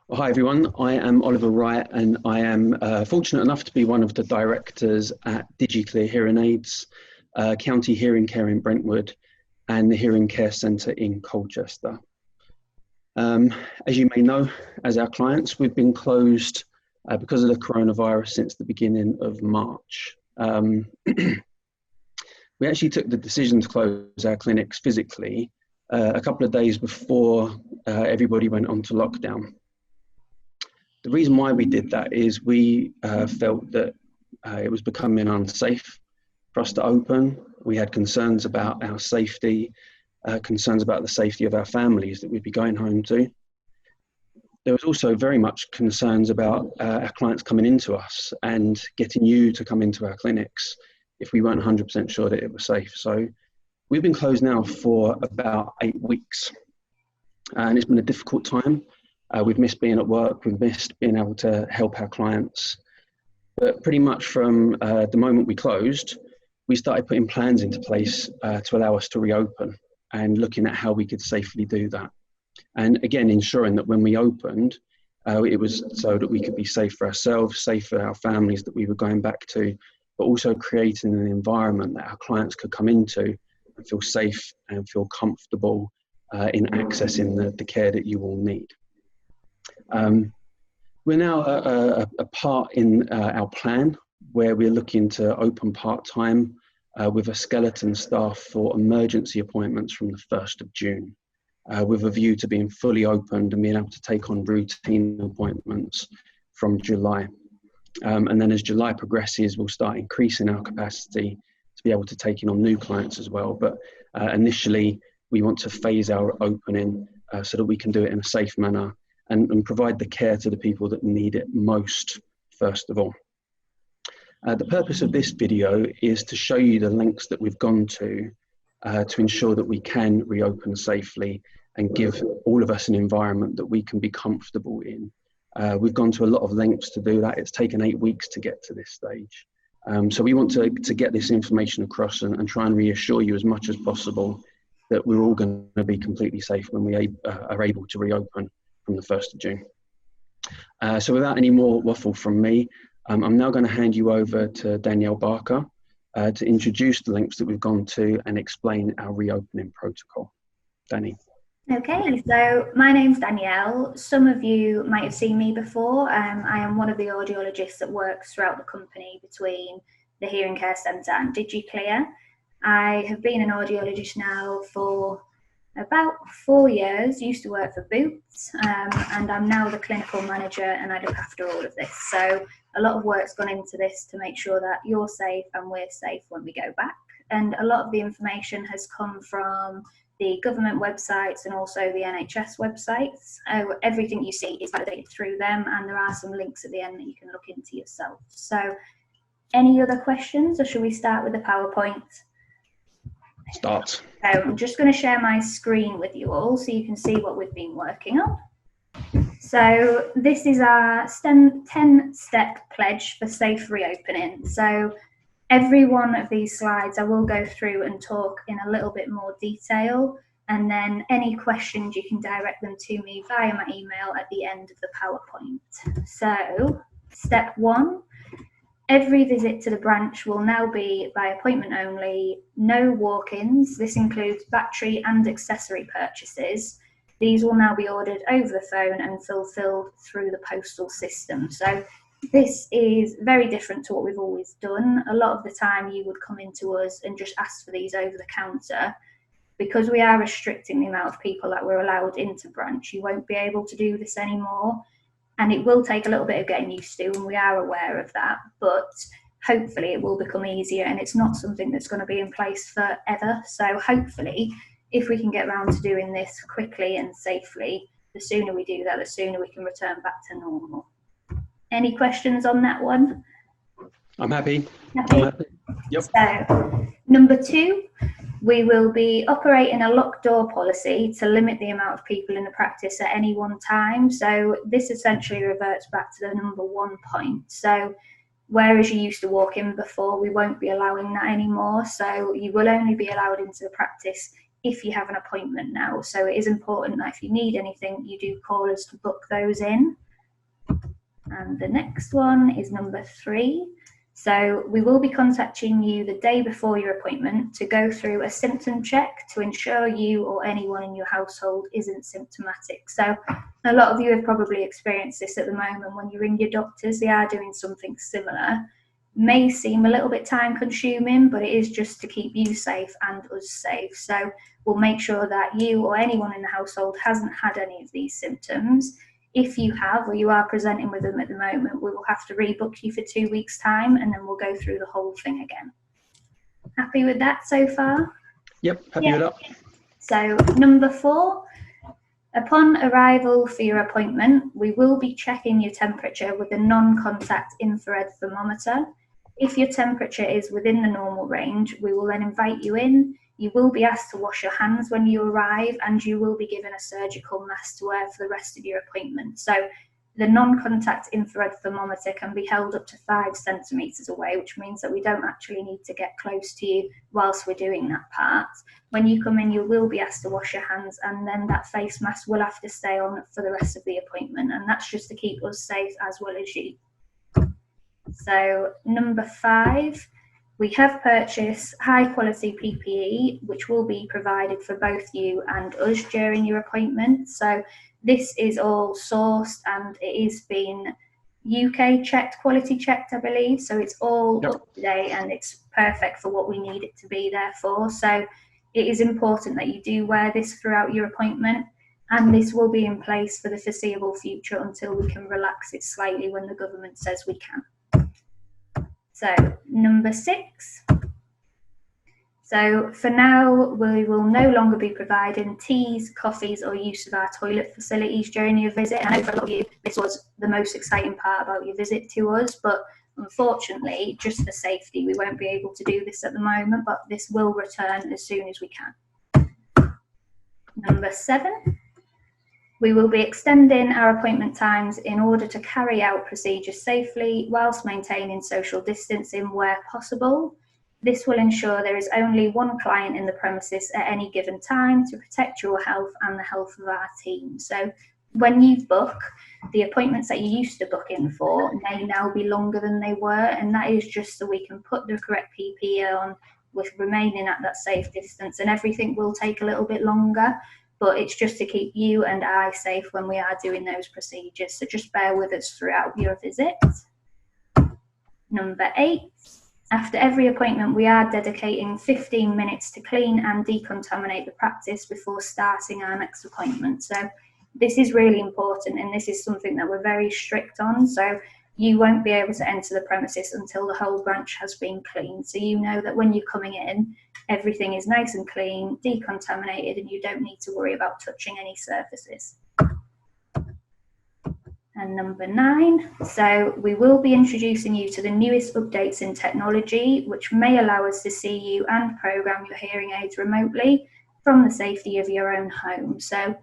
Well, hi everyone, I am Oliver Wright and I am fortunate enough to be one of the directors at DigiClear Hearing Aids, County Hearing Care in Brentwood and the Hearing Care Centre in Colchester. As you may know, as our clients, we've been closed because of the coronavirus since the beginning of March. We actually took the decision to close our clinics physically a couple of days before everybody went onto lockdown. The reason why we did that is we felt that it was becoming unsafe for us to open. We had concerns about our safety, concerns about the safety of our families that we'd be going home to. There was also very much concerns about our clients coming into us and getting you to come into our clinics if we weren't 100% sure that it was safe. So we've been closed now for about 8 weeks, and it's been a difficult time. We've missed being at work, we've missed being able to help our clients. But pretty much from the moment we closed, we started putting plans into place to allow us to reopen and looking at how we could safely do that. And again, ensuring that when we opened, it was so that we could be safe for ourselves, safe for our families that we were going back to, but also creating an environment that our clients could come into and feel safe and feel comfortable in accessing the care that you all need. We're now a part in our plan where we're looking to open part-time with a skeleton staff for emergency appointments from the 1st of June, with a view to being fully opened and being able to take on routine appointments from July. And then as July progresses, we'll start increasing our capacity to be able to take in on new clients as well. But initially, we want to phase our opening so that we can do it in a safe manner and provide the care to the people that need it most, first of all. The purpose of this video is to show you the lengths that we've gone to ensure that we can reopen safely and give all of us an environment that we can be comfortable in. We've gone to a lot of lengths to do that. It's taken 8 weeks to get to this stage. So we want to get this information across and try and reassure you as much as possible that we're all going to be completely safe when we are able to reopen from the 1st of June. So without any more waffle from me, I'm now going to hand you over to Danielle Barker to introduce the lengths that we've gone to and explain our reopening protocol. Danny. Okay, so my name's Danielle. Some of you might have seen me before. I am one of the audiologists that works throughout the company between the Hearing Care Centre and DigiClear. I have been an audiologist now for about 4 years, used to work for Boots, and I'm now the clinical manager and I look after all of this. So a lot of work's gone into this to make sure that you're safe and we're safe when we go back. And a lot of the information has come from the government websites and also the NHS websites. Everything you see is validated through them, and there are some links at the end that you can look into yourself. So any other questions, or should we start with the PowerPoint? Start. So I'm just going to share my screen with you all so you can see what we've been working on. So this is our 10-step pledge for safe reopening. So every one of these slides I will go through and talk in a little bit more detail, and then any questions you can direct them to me via my email at the end of the PowerPoint. So step 1. Every visit to the branch will now be by appointment only, no walk-ins. This includes battery and accessory purchases. These will now be ordered over the phone and fulfilled through the postal system. So this is very different to what we've always done. A lot of the time you would come into us and just ask for these over the counter. Because we are restricting the amount of people that we're allowed into branch, you won't be able to do this anymore. And it will take a little bit of getting used to, and we are aware of that, but hopefully it will become easier, and it's not something that's going to be in place forever. So hopefully, if we can get around to doing this quickly and safely, the sooner we do that, the sooner we can return back to normal. Any questions on that one? I'm happy. Happy? I'm happy. Yep. So, number 2, we will be operating a locked door policy to limit the amount of people in the practice at any one time. So this essentially reverts back to the number 1 point. So whereas you used to walk in before, we won't be allowing that anymore. So you will only be allowed into the practice if you have an appointment now. So it is important that if you need anything, you do call us to book those in. And the next one is number 3. So we will be contacting you the day before your appointment to go through a symptom check to ensure you or anyone in your household isn't symptomatic. So a lot of you have probably experienced this at the moment when you ring your doctors, they are doing something similar. May seem a little bit time consuming, but it is just to keep you safe and us safe. So we'll make sure that you or anyone in the household hasn't had any of these symptoms. If you have, or you are presenting with them at the moment, we will have to rebook you for 2 weeks' time, and then we'll go through the whole thing again. Happy with that so far? Yep, happy with that. So number 4, upon arrival for your appointment, we will be checking your temperature with a non-contact infrared thermometer. If your temperature is within the normal range, we will then invite you in. You will be asked to wash your hands when you arrive, and you will be given a surgical mask to wear for the rest of your appointment. So the non-contact infrared thermometer can be held up to 5 centimetres away, which means that we don't actually need to get close to you whilst we're doing that part. When you come in, you will be asked to wash your hands, and then that face mask will have to stay on for the rest of the appointment, and that's just to keep us safe as well as you. So number 5, we have purchased high quality PPE, which will be provided for both you and us during your appointment. So this is all sourced, and it is been UK checked, quality checked, I believe. So it's all up to date, and it's perfect for what we need it to be there for. So it is important that you do wear this throughout your appointment, and this will be in place for the foreseeable future until we can relax it slightly when the government says we can. So number 6. So for now, we will no longer be providing teas, coffees, or use of our toilet facilities during your visit. And I know for a lot of you, this was the most exciting part about your visit to us, but unfortunately, just for safety, we won't be able to do this at the moment, but this will return as soon as we can. Number 7. We will be extending our appointment times in order to carry out procedures safely whilst maintaining social distancing where possible. This will ensure there is only one client in the premises at any given time to protect your health and the health of our team. So when you book, the appointments that you used to book in for may now be longer than they were, and that is just so we can put the correct PPE on with remaining at that safe distance, and everything will take a little bit longer. But it's just to keep you and I safe when we are doing those procedures. So just bear with us throughout your visit. Number 8, after every appointment, we are dedicating 15 minutes to clean and decontaminate the practice before starting our next appointment. So this is really important, and this is something that we're very strict on. So you won't be able to enter the premises until the whole branch has been cleaned. So you know that when you're coming in, everything is nice and clean, decontaminated, and you don't need to worry about touching any surfaces. And number 9, so we will be introducing you to the newest updates in technology, which may allow us to see you and program your hearing aids remotely from the safety of your own home. So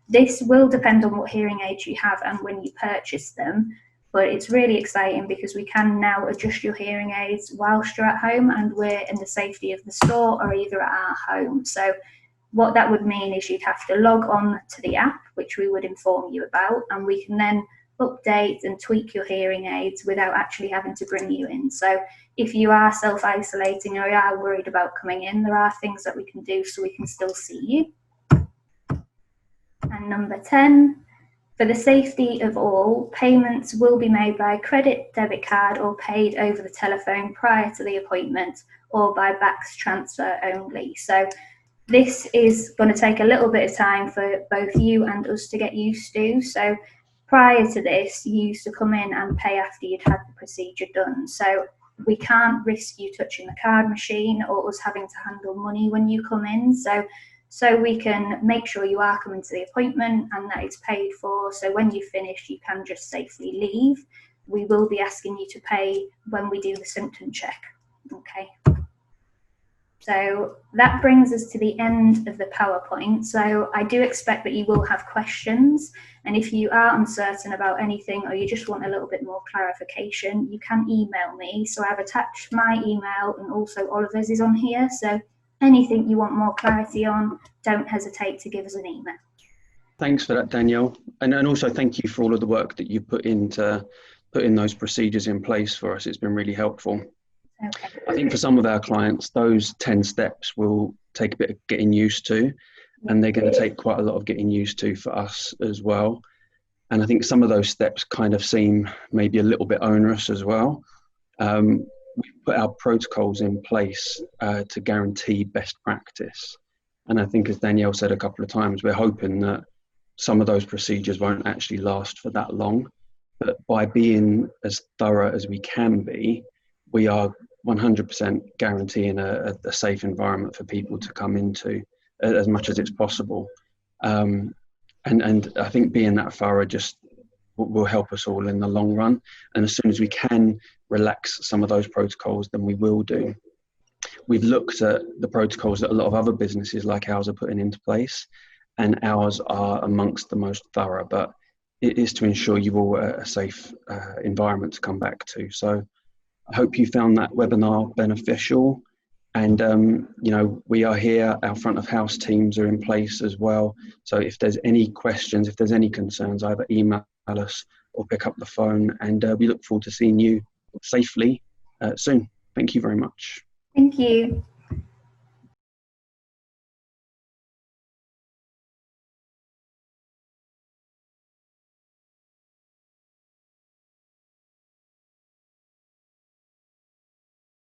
this will depend on what hearing aids you have and when you purchase them. But it's really exciting because we can now adjust your hearing aids whilst you're at home, and we're in the safety of the store or either at our home. So what that would mean is you'd have to log on to the app, which we would inform you about, and we can then update and tweak your hearing aids without actually having to bring you in. So if you are self-isolating or you are worried about coming in, there are things that we can do so we can still see you. And number 10, for the safety of all, payments will be made by credit, debit card, or paid over the telephone prior to the appointment, or by BACS transfer only. So this is going to take a little bit of time for both you and us to get used to. So prior to this, you used to come in and pay after you'd had the procedure done. So we can't risk you touching the card machine or us having to handle money when you come in. So we can make sure you are coming to the appointment and that it's paid for. So when you finish, you can just safely leave. We will be asking you to pay when we do the symptom check. Okay. So that brings us to the end of the PowerPoint. So I do expect that you will have questions. And if you are uncertain about anything or you just want a little bit more clarification, you can email me. So I've attached my email and also Oliver's is on here. So anything you want more clarity on, don't hesitate to give us an email. Thanks for that, Danielle. And also thank you for all of the work that you put into putting those procedures in place for us. It's been really helpful. Okay. I think for some of our clients, those 10 steps will take a bit of getting used to, and they're going to take quite a lot of getting used to for us as well. And I think some of those steps kind of seem maybe a little bit onerous as well. We put our protocols in place to guarantee best practice. And I think, as Danielle said a couple of times, we're hoping that some of those procedures won't actually last for that long. But by being as thorough as we can be, we are 100% guaranteeing a safe environment for people to come into as much as it's possible. And I think being that thorough just will help us all in the long run. And as soon as we can relax some of those protocols, then we will do. We've looked at the protocols that a lot of other businesses like ours are putting into place, and ours are amongst the most thorough, but it is to ensure you've all a safe environment to come back to. So I hope you found that webinar beneficial. And, you know, we are here, our front of house teams are in place as well. So if there's any questions, if there's any concerns, either email us or pick up the phone, and we look forward to seeing you safely soon. Thank you very much. Thank you.